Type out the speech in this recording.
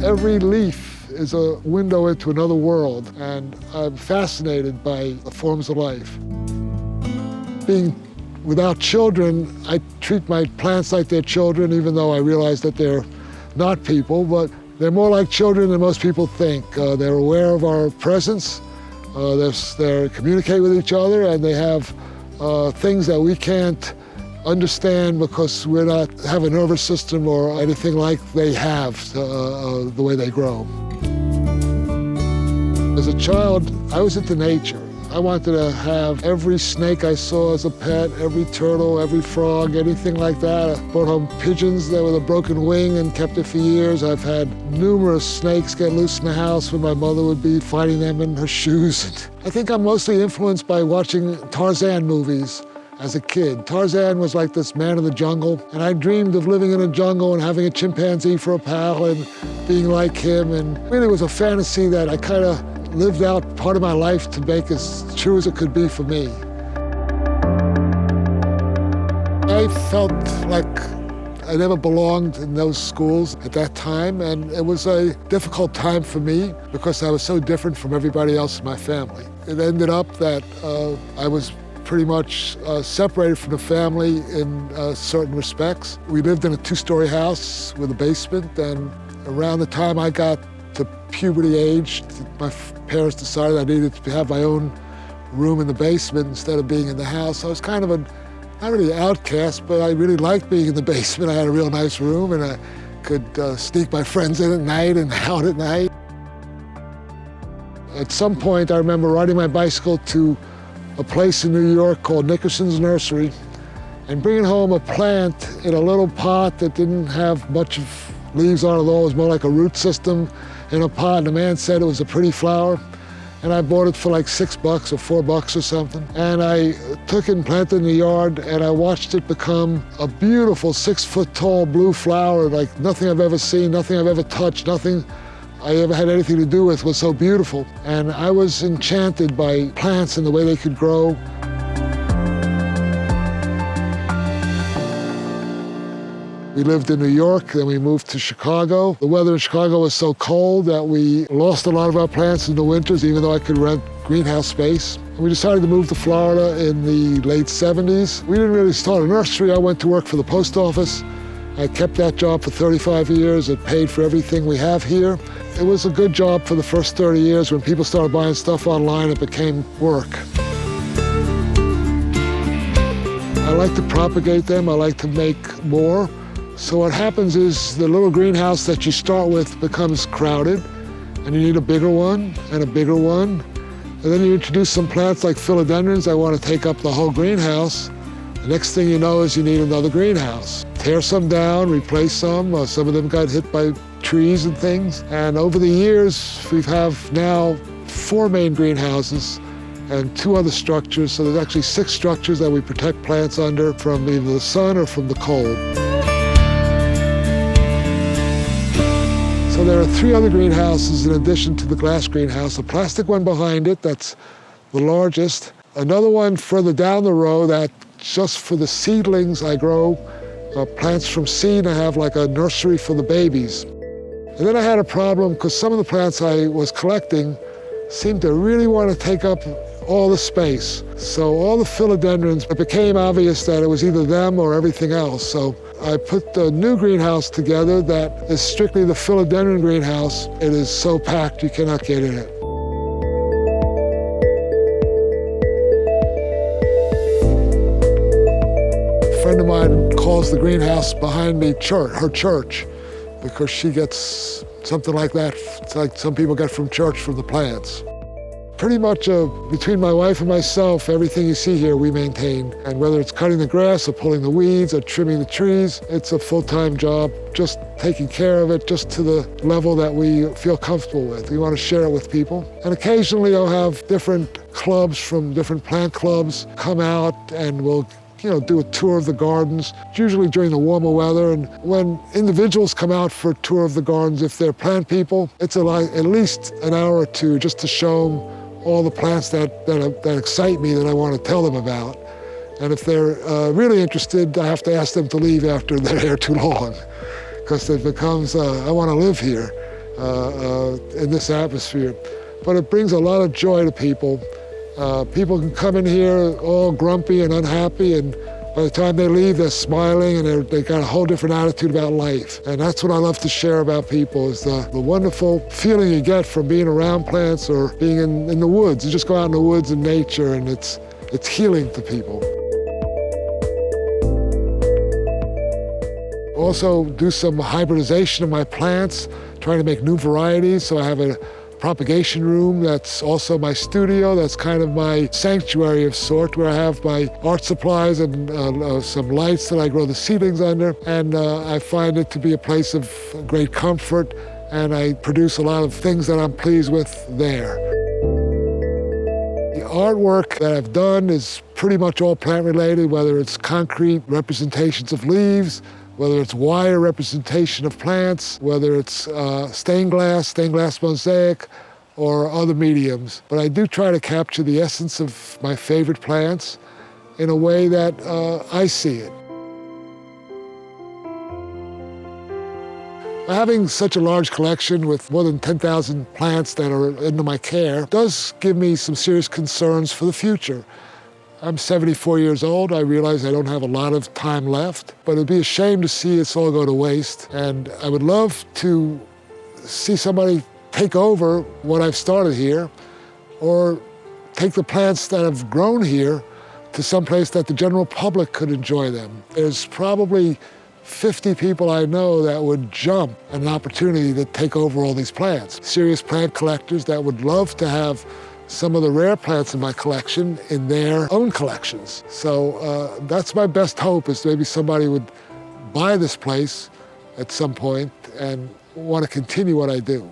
Every leaf is a window into another world, and I'm fascinated by the forms of life. Being without children, I treat my plants like they're children, even though I realize that they're not people, but they're more like children than most people think. They're aware of our presence, they communicate with each other, and they have things that we can't understand because we don't have a nervous system or anything like they have, the way they grow. As a child, I was into nature. I wanted to have every snake I saw as a pet, every turtle, every frog, anything like that. I brought home pigeons that with a broken wing and kept it for years. I've had numerous snakes get loose in the house when my mother would be fighting them in her shoes. I think I'm mostly influenced by watching Tarzan movies as a kid. Tarzan was like this man of the jungle, and I dreamed of living in a jungle and having a chimpanzee for a pal and being like him, and really it was a fantasy that I kind of lived out part of my life to make as true as it could be for me. I felt like I never belonged in those schools at that time, and it was a difficult time for me because I was so different from everybody else in my family. It ended up that I was pretty much separated from the family in certain respects. We lived in a two-story house with a basement, and around the time I got to puberty age, my parents decided I needed to have my own room in the basement instead of being in the house. I was kind of not really an outcast, but I really liked being in the basement. I had a real nice room, and I could sneak my friends in at night and out at night. At some point, I remember riding my bicycle to a place in New York called Nickerson's Nursery and bringing home a plant in a little pot that didn't have much of leaves on it at all. It was more like a root system in a pot, and the man said it was a pretty flower. And I bought it for like $6 or $4 or something. And I took it and planted it in the yard, and I watched it become a beautiful 6-foot-tall blue flower, like nothing I've ever seen, nothing I've ever touched, nothing I ever had anything to do with was so beautiful. And I was enchanted by plants and the way they could grow. We lived in New York, then we moved to Chicago. The weather in Chicago was so cold that we lost a lot of our plants in the winters, even though I could rent greenhouse space. And we decided to move to Florida in the late 70s. We didn't really start a nursery. I went to work for the post office. I kept that job for 35 years. It paid for everything we have here. It was a good job for the first 30 years. When people started buying stuff online, it became work. I like to propagate them. I like to make more. So what happens is the little greenhouse that you start with becomes crowded, and you need a bigger one and a bigger one. And then you introduce some plants like philodendrons that want to take up the whole greenhouse. The next thing you know is you need another greenhouse. Tear some down, replace some. Some of them got hit by trees and things. And over the years, we have now 4 main greenhouses and 2 other structures. So there's actually 6 structures that we protect plants under from either the sun or from the cold. So there are 3 other greenhouses in addition to the glass greenhouse. A plastic one behind it, that's the largest. Another one further down the row that just for the seedlings. I grow plants from seed. I have like a nursery for the babies. And then I had a problem because some of the plants I was collecting seemed to really want to take up all the space. So all the philodendrons, it became obvious that it was either them or everything else. So I put a new greenhouse together that is strictly the philodendron greenhouse. It is so packed you cannot get in it. A friend of mine calls the greenhouse behind me her church, because she gets something like that. It's like some people get from church from the plants. Pretty much between my wife and myself, everything you see here we maintain. And whether it's cutting the grass or pulling the weeds or trimming the trees, it's a full-time job, just taking care of it just to the level that we feel comfortable with. We want to share it with people. And occasionally I'll have different clubs from different plant clubs come out and we'll do a tour of the gardens, usually during the warmer weather. And when individuals come out for a tour of the gardens, if they're plant people, it's at least an hour or 2 just to show them all the plants that excite me, that I want to tell them about. And if they're really interested, I have to ask them to leave after they're here too long, because it becomes, I want to live here. in this atmosphere. But it brings a lot of joy to people. People can come in here all grumpy and unhappy, and by the time they leave, they're smiling and they got a whole different attitude about life. And that's what I love to share about people, is the wonderful feeling you get from being around plants or being in the woods. You just go out in the woods in nature, and it's healing to people. Also do some hybridization of my plants, trying to make new varieties. So I have a propagation room that's also my studio. That's kind of my sanctuary of sort, where I have my art supplies and some lights that I grow the seedlings under. And I find it to be a place of great comfort, and I produce a lot of things that I'm pleased with there. The artwork that I've done is pretty much all plant related, whether it's concrete representations of leaves, whether it's wire representation of plants, whether it's stained glass mosaic, or other mediums. But I do try to capture the essence of my favorite plants in a way that I see it. Having such a large collection with more than 10,000 plants that are under my care does give me some serious concerns for the future. I'm 74 years old. I realize I don't have a lot of time left, but it'd be a shame to see this all go to waste. And I would love to see somebody take over what I've started here, or take the plants that have grown here to someplace that the general public could enjoy them. There's probably 50 people I know that would jump at an opportunity to take over all these plants. Serious plant collectors that would love to have some of the rare plants in my collection in their own collections. So that's my best hope, is maybe somebody would buy this place at some point and want to continue what I do.